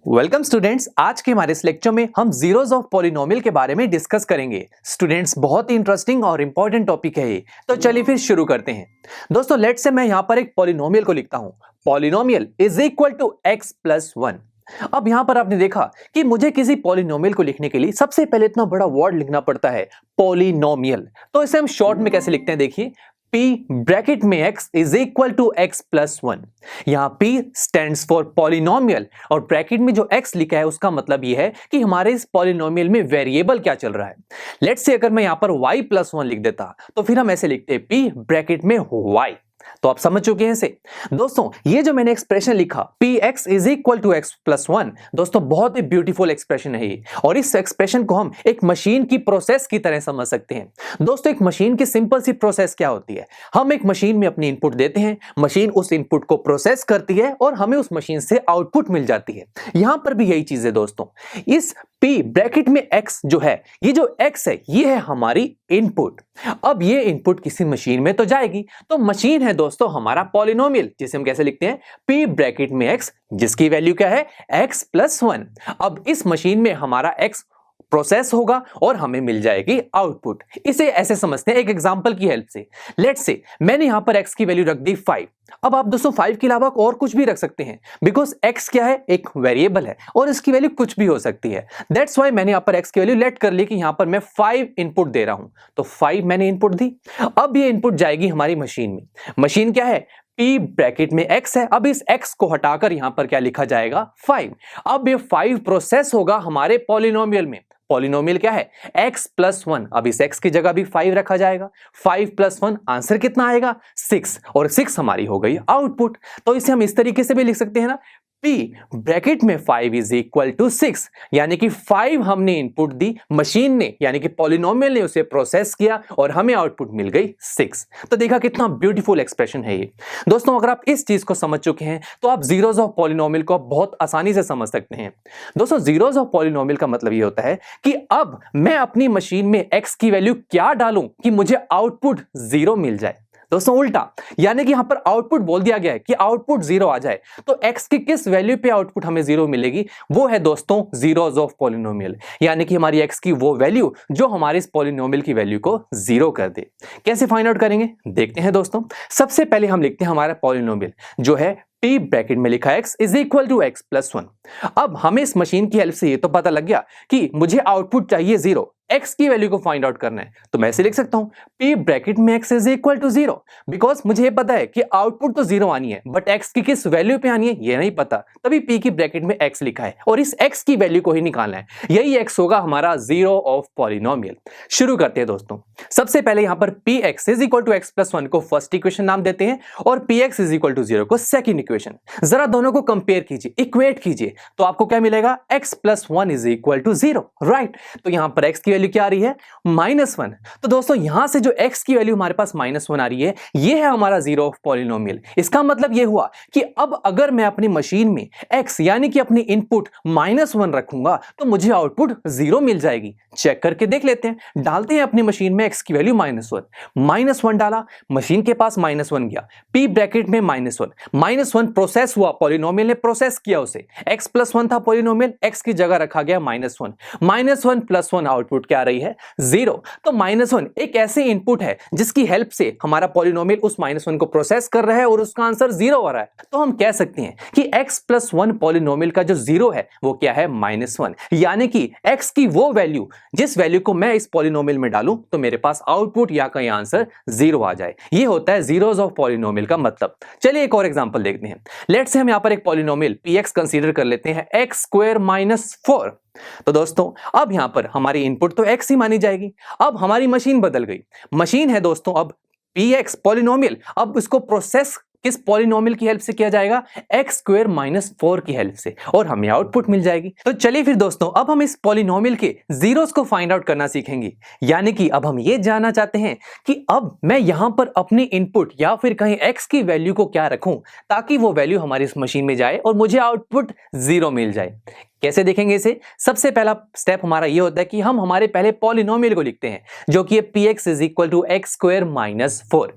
Welcome students. आज के हमारे इस लेक्चर में हम जीरोस ऑफ पॉलिनोमियल के बारे में डिस्कस करेंगे। स्टूडेंट्स, बहुत ही इंटरेस्टिंग और इंपॉर्टेंट टॉपिक है ये, तो चलिए फिर शुरू करते हैं। दोस्तों, लेट्स से मैं यहां पर एक पॉलिनोमियल को लिखता हूं। Polynomial is equal to x plus 1। अब यहां पर आपने देखा कि मुझे किसी पॉलिनोमियल को लिखने के लिए सबसे पहले इतना बड़ा वर्ड लिखना पड़ता है, पॉलिनोमियल। तो इसे हम शॉर्ट में कैसे लिखते हैं, देखिए, P ब्रैकेट में x is equal to x plus 1। यहां P स्टैंड्स फॉर पॉलिनोमियल और ब्रैकेट में जो x लिखा है उसका मतलब यह है कि हमारे इस पॉलिनोमियल में वेरिएबल क्या चल रहा है। लेट्स से अगर मैं यहां पर y प्लस 1 लिख देता तो फिर हम ऐसे लिखते हैं P ब्रैकेट में y। तो आप समझ चुके हैं इसे। दोस्तों, ये जो मैंने एक्सप्रेशन लिखा px is equal to x plus 1, दोस्तों बहुत ही ब्यूटीफुल एक्सप्रेशन है ये। और इस एक्सप्रेशन को हम एक मशीन की प्रोसेस की तरह समझ सकते हैं। दोस्तों, एक मशीन की सिंपल सी प्रोसेस क्या होती है, हम एक मशीन में अपनी इनपुट देते हैं, मशीन उस इनपुट को प्रोसेस करती है और हमें उस मशीन से आउटपुट मिल जाती है। यहां पर भी यही चीज है दोस्तों। इस P ब्रैकेट में x जो है, ये जो x है ये है हमारी इनपुट। अब ये इनपुट किसी मशीन में तो जाएगी, तो मशीन है दोस्तों हमारा पॉलिनोमियल, जिसे हम कैसे लिखते हैं, P ब्रैकेट में x, जिसकी वैल्यू क्या है, x प्लस 1। अब इस मशीन में हमारा x प्रोसेस होगा और हमें मिल जाएगी आउटपुट। इसे ऐसे समझते हैं एक एग्जांपल की हेल्प से। लेट्स से मैंने यहां पर x की वैल्यू रख दी 5। अब आप दोस्तों 5 के अलावा और कुछ भी रख सकते हैं, बिकॉज x क्या है, एक वेरिएबल है और इसकी वैल्यू कुछ भी हो सकती है। दैट्स वाई मैंने यहां पर x की वैल्यू लेट कर ली कि यहां पर मैं 5 इनपुट दे रहा हूं, तो 5 मैंने इनपुट दी। अब ये इनपुट जाएगी हमारी मशीन में। मशीन क्या है, P ब्रैकेट में x है। अब इस x को हटाकर यहां पर क्या लिखा जाएगा, 5। अब ये 5 प्रोसेस होगा हमारे पॉलिनोमियल में। पॉलिनोमियल क्या है, x प्लस 1। अब इस x की जगह भी 5 रखा जाएगा। 5 प्लस 1 आंसर कितना आएगा, 6। और 6 हमारी हो गई आउटपुट। तो इसे हम इस तरीके से भी लिख सकते हैं ना, P ब्रैकेट में 5 इज इक्वल टू 6, यानी कि 5 हमने इनपुट दी, मशीन ने यानी कि पॉलिनोमियल ने उसे प्रोसेस किया और हमें आउटपुट मिल गई 6। तो देखा कितना ब्यूटीफुल एक्सप्रेशन है ये। दोस्तों, अगर आप इस चीज को समझ चुके हैं तो आप जीरोस ऑफ पॉलिनोमियल को बहुत आसानी से समझ सकते हैं। दोस्तों, जीरोस ऑफ पॉलिनोमियल का मतलब ये होता है कि अब मैं अपनी मशीन में x की वैल्यू क्या डालूं कि मुझे आउटपुट 0 मिल जाए। दोस्तों उल्टा, यानी कि यहां पर आउटपुट बोल दिया गया है कि आउटपुट 0 आ जाए, तो x की किस वैल्यू पे आउटपुट हमें 0 मिलेगी, वो है दोस्तों जीरोस ऑफ पॉलिनोमियल। यानी कि हमारी x की वो वैल्यू जो हमारे इस पॉलिनोमियल की वैल्यू को 0 कर दे। कैसे फाइंड आउट करेंगे, देखते हैं दोस्तों। सबसे पहले हम लिखते हैं हमारा पॉलिनोमियल जो है P ब्रैकेट में लिखा x is equal to x plus 1। अब हमें इस मशीन की हेल्प से ये तो पता लग गया कि मुझे आउटपुट चाहिए 0, x की वैल्यू को फाइंड आउट करना है। तो मैं ऐसे लिख सकता हूं, P ब्रैकेट में x is equal to 0, because मुझे ये पता है कि आउटपुट तो 0 आनी है, बट x की किस वैल्यू पे आनी है ये नहीं पता, तभी P की ब्रैकेट में x लिखा है और इस x की वैल्यू को ही निकालना है। यही x होगा हमारा जीरो ऑफ पॉलिनोमियल। शुरू करते हैं दोस्तों। सबसे पहले यहां पर Px is equal to x plus 1 को फर्स्ट इक्वेशन नाम देते हैं और Px इज इक्वल टू 0 को सेकेंड इक्वेशन। जरा दोनों को कंपेयर कीजिए, इक्वेट कीजिए, तो आपको क्या मिलेगा, x plus 1 is equal to 0, right. तो यहां पर x की वैल्यू क्या आ रही है, -1। तो दोस्तों यहां से जो x की वैल्यू हमारे पास -1 आ रही है, ये है हमारा जीरो ऑफ पॉलिनोमियल। इसका मतलब ये हुआ कि अब अगर मैं अपनी मशीन में x यानी कि अपनी इनपुट -1 रखूंगा तो मुझे आउटपुट 0 मिल जाएगी। चेक करके देख लेते हैं, डालते हैं अपनी मशीन में x की वैल्यू -1 डाला, मशीन के पास -1 गया, P ब्रैकेट में -1 प्रोसेस हुआ, पॉलिनोमियल ने प्रोसेस किया उसे, x प्लस 1 था पॉलिनोमियल, x की जगह रखा गया -1 प्लस 1 आउटपुट क्या आ रही है, 0। तो -1 एक ऐसे इनपुट है जिसकी हेल्प से हमारा पॉलिनोमियल उस -1 को प्रोसेस कर रहा है और उसका आंसर 0 आ रहा है। तो हम कह सकते हैं कि x प्लस 1 पॉलिनोमियल का जो 0 है वो क्या है, -1। यानी कि x की वो वैल्यू जिस वैल्यू को मैं इस पॉलिनोमियल में डालूं तो मेरे पास आउटपुट या कहीं आंसर 0 आ जाए। ये होता है जीरोस ऑफ पॉलिनोमियल का मतलब। चलिए एक और एग्जांपल देखते हैं। लेट्स से हम यहां पर एक पॉलिनोमियल px कंसीडर कर लेते हैं, x स्क्वायर -4। तो दोस्तों अब यहां पर हमारी इनपुट तो x ही मानी जाएगी। अब हमारी मशीन बदल गई, मशीन है दोस्तों अब px पॉलिनोमियल, अब इसको प्रोसेस किस पॉलिनोमियल की हेल्प से किया जाएगा, x स्क्वायर -4 की हेल्प से, और हमें आउटपुट मिल जाएगी। तो चलिए फिर दोस्तों अब हम इस पॉलिनोमियल के जीरोस को फाइंड आउट करना सीखेंगे। यानी कि अब हम ये जानना चाहते हैं कि अब मैं यहां पर अपनी इनपुट या फिर कहीं x की वैल्यू को क्या रखूं ताकि वो वैल्यू हमारी इस मशीन में जाए और मुझे आउटपुट 0 मिल जाए। कैसे देखेंगे इसे? सबसे पहला स्टेप हमारा ये होता है कि हम हमारे पहले पॉलिनोमियल को लिखते हैं जो कि है px is equal to x square minus 4।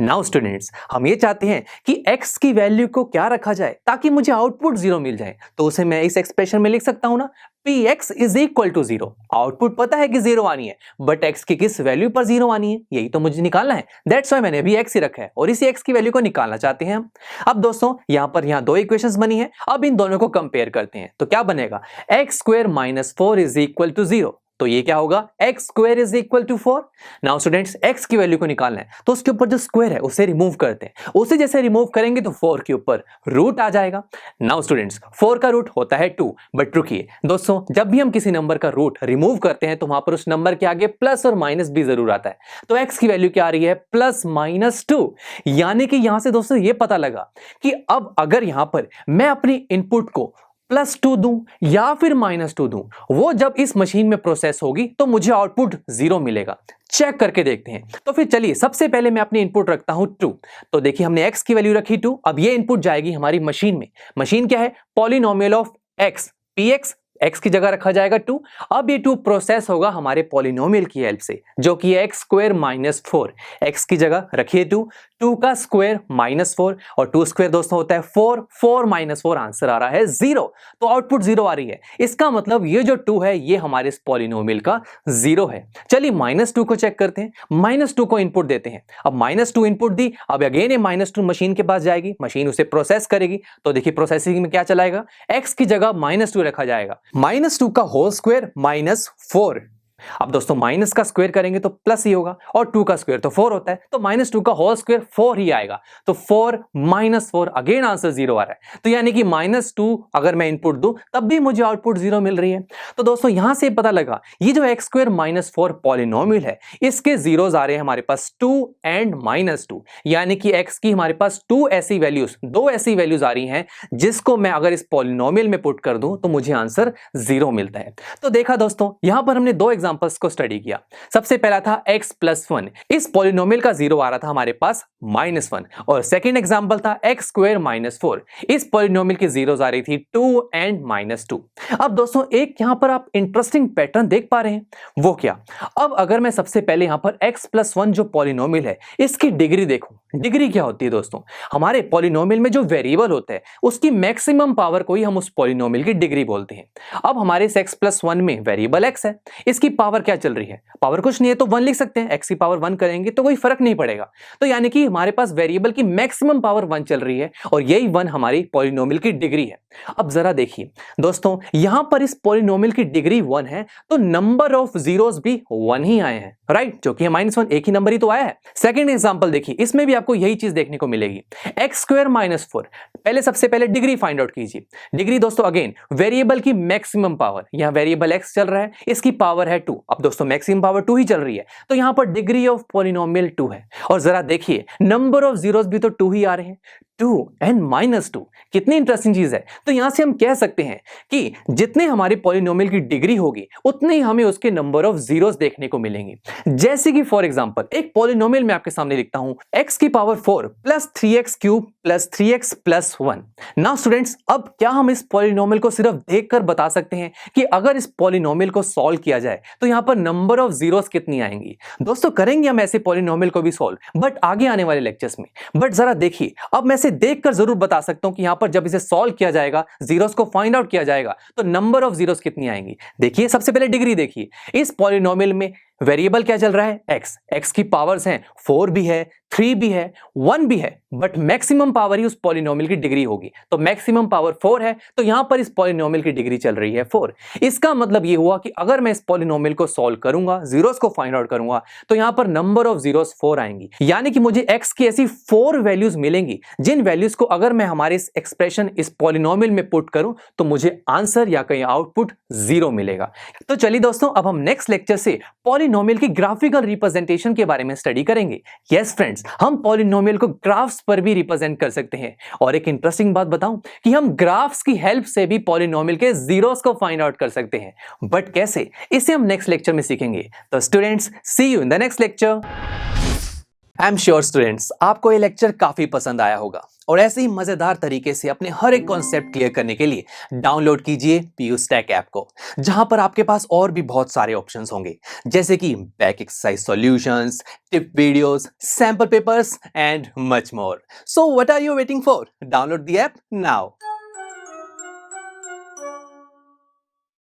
Now students, हम ये चाहते हैं कि x की वैल्यू को क्या रखा जाए ताकि मुझे आउटपुट 0 मिल जाए, तो उसे मैं इस एक्सप्रेशन में लिख सकता हूं ना, px is equal to 0। Output पता है कि 0 आनी है, बट x की किस वैल्यू पर 0 आनी है यही तो मुझे निकालना है। दैट्स व्हाई मैंने अभी x ही रखा है और इसी x की वैल्यू को निकालना चाहते हैं हम। अब दोस्तों यहाँ दो इक्वेशंस बनी है, अब इन दोनों को कंपेयर करते हैं तो क्या बनेगा, x square minus 4 is equal to 0। तो ये क्या होगा, x square is equal to 4। Now students, x की वैल्यू को निकालना है तो उसके ऊपर जो स्क्वायर है उसे रिमूव करते हैं। उसे जैसे रिमूव करेंगे तो 4 के ऊपर रूट आ जाएगा। नाउ स्टूडेंट्स, 4 का रूट होता है 2, बट रुकिए दोस्तों, जब भी हम किसी नंबर का रूट रिमूव करते हैं तो वहां पर उस नंबर के आगे प्लस और माइनस भी जरूर आता है। तो एक्स की वैल्यू क्या आ रही है, प्लस माइनस 2। यानी कि यहां से दोस्तों ये पता लगा कि अब अगर यहां पर मैं अपनी इनपुट को +2 दूं या फिर -2 दूं, वो जब इस मशीन में प्रोसेस होगी तो मुझे आउटपुट 0 मिलेगा। चेक करके देखते हैं। तो फिर चलिए सबसे पहले मैं अपनी इनपुट रखता हूं 2। तो देखिए हमने x की वैल्यू रखी 2। अब ये इनपुट जाएगी हमारी मशीन में। मशीन क्या है, polynomial of x, px, x की जगह रखा जाएगा 2। अब ये 2 प्रोसेस होगा हमारे पॉलिनोमियल की हेल्प से जो कि है एक्स स्क्वायर माइनस 4। x की जगह रखिए 2, 2 का स्क्वायर -4 और 2 स्क्वायर दोस्तों होता है 4, 4 - 4 आंसर आ रहा है 0। तो आउटपुट 0 आ रही है। इसका मतलब ये जो 2 है ये हमारे इस पॉलिनोमियल का 0 है। चलिए -2 को चेक करते हैं। -2 को इनपुट देते हैं। अब -2 इनपुट दी, अब अगेन ये -2 मशीन के पास जाएगी, मशीन उसे प्रोसेस करेगी। तो देखिए प्रोसेसिंग में क्या चलाएगा, x की जगह -2 रखा जाएगा, -2 का होल स्क्वायर -4। अब दोस्तों माइनस का स्क्वायर करेंगे तो प्लस ही होगा और 2 का स्क्वायर तो 4 होता है, तो -2 का होल स्क्वायर 4 ही आएगा। तो 4 - 4 अगेन आंसर 0 आ रहा है। तो यानी कि -2 अगर मैं इनपुट दूं तब भी मुझे आउटपुट 0 मिल रही है। तो दोस्तों यहां से पता लगा ये जो x स्क्वायर -4 पॉलिनोमियल है इसके जीरोस आ रहे हैं हमारे पास 2 एंड -2। यानी कि x की हमारे पास दो ऐसी वैल्यूज आ रही हैं जिसको मैं अगर इस पॉलिनोमियल में पुट कर दूं तो मुझे आंसर 0 मिलता है। तो देखा दोस्तों, यहां पर हमने दो एग्जांपल्स को स्टडी किया। सबसे पहला था x + 1, इस पॉलिनोमियल का 0 आ रहा था हमारे पास -1, और सेकंड एग्जांपल था x स्क्वायर -4, इस पॉलिनोमियल की जीरोस आ रही थी 2 एंड -2। अब दोस्तों एक यहां पर आप इंटरेस्टिंग पैटर्न देख पा रहे हैं, वो क्या, अब अगर मैं सबसे पहले यहां पर x + 1 जो पॉलिनोमियल है इसकी डिग्री देखूं। डिग्री क्या होती है दोस्तों, हमारे पॉलिनोमियल में जो वेरिएबल होता है उसकी मैक्सिमम पावर को ही हम उस पॉलिनोमियल की डिग्री बोलते हैं। अब हमारे इस x + 1 में वेरिएबल x है, इसकी पावर क्या चल रही है, पावर कुछ नहीं है तो 1 लिख सकते हैं, x की पावर 1 करेंगे तो कोई फर्क नहीं पड़ेगा। तो यानी कि हमारे पास वेरिएबल की मैक्सिमम पावर 1 चल रही है और यही 1 हमारी पॉलिनोमियल की डिग्री है। अब जरा देखिए दोस्तों, यहां पर इस पॉलिनोमियल की डिग्री 1 है तो नंबर ऑफ जीरोस भी 1 ही आए हैं, राइट, जो कि है -1, एक ही नंबर ही तो आया है। सेकंड एग्जांपल देखिए, इसमें भी आपको यही चीज देखने को मिलेगी, x स्क्वायर -4। पहले सबसे पहले डिग्री फाइंड आउट कीजिए। डिग्री दोस्तों अगेन वेरिएबल की मैक्सिमम पावर, यहां वेरिएबल x चल रहा है, इसकी पावर है 2। अब दोस्तों मैक्सिमम पावर 2 ही चल रही है तो यहां पर डिग्री ऑफ पॉलिनोमियल 2 है। और जरा देखिए नंबर ऑफ जीरोस भी तो 2 ही आ रहे हैं, 2 एंड -2। कितनी इंटरेस्टिंग चीज है। तो यहां से हम कह सकते हैं कि जितने हमारी पॉलिनोमियल की डिग्री होगी उतने ही हमें उसके नंबर ऑफ जीरोस देखने को मिलेंगे। जैसे कि फॉर एग्जांपल एक पॉलिनोमियल मैं आपके सामने लिखता हूं, x की power 4 + 3x³ + 3x + 1। Now students, अब क्या हम इस पॉलिनोमियल को सिर्फ देखकर बता सकते हैं कि अगर इस पॉलिनोमियल को सॉल्व किया जाए तो यहां पर नंबर ऑफ जीरोस कितनी आएंगी? दोस्तों करेंगे हम ऐसे पॉलिनोमियल को भी सॉल्व, बट आगे आने वाले लेक्चर्स में। बट जरा देखिए, अब मैं देखकर जरूर बता सकता हूं कि यहां पर जब इसे सॉल्व किया जाएगा, जीरोस को फाइंड आउट किया जाएगा तो नंबर ऑफ जीरोस कितनी आएंगी। देखिए सबसे पहले डिग्री देखिए, इस पॉलिनोमियल में वेरिएबल क्या चल रहा है, x की पावर्स हैं 4 भी है, 3 भी है, 1 भी है, बट मैक्सिमम पावर ही उस पॉलिनोमियल की डिग्री होगी। तो मैक्सिमम पावर 4 है तो यहां पर इस पॉलिनोमियल की डिग्री चल रही है 4। इसका मतलब यह हुआ कि अगर मैं इस पॉलिनोमियल को सॉल्व करूंगा, जीरोस को फाइंड आउट करूंगा तो यहां पर नंबर ऑफ जीरोस 4 आएंगी। यानी कि मुझे x की ऐसी 4 वैल्यूज मिलेंगी जिन वैल्यूज को अगर मैं हमारे इस एक्सप्रेशन, इस पॉलिनोमियल में पुट करूं तो मुझे आंसर या कहीं आउटपुट 0 मिलेगा। तो चलिए दोस्तों, अब हम नेक्स्ट लेक्चर से पॉलिनोमियल की ग्राफिकल रिप्रेजेंटेशन के बारे में स्टडी करेंगे। यस फ्रेंड्स, हम पॉलिनोमियल को ग्राफ्स पर भी रिप्रेजेंट कर सकते हैं। और एक इंटरेस्टिंग बात बताऊं कि हम ग्राफ्स की हेल्प से भी पॉलिनोमियल के जीरोस को फाइंड आउट कर सकते हैं। बट कैसे, इसे हम नेक्स्ट लेक्चर में सीखेंगे। तो students, see you in the next lecture. I am sure students आपको ये लेक्चर काफी पसंद आया होगा और ऐसे ही मजेदार तरीके से अपने हर एक कॉन्सेप्ट क्लियर करने के लिए डाउनलोड कीजिए पीयू स्टैक ऐप को, जहां पर आपके पास और भी बहुत सारे ऑप्शंस होंगे, जैसे कि back exercise solutions, tip videos, sample papers and much more. So what are you waiting for? Download the app now.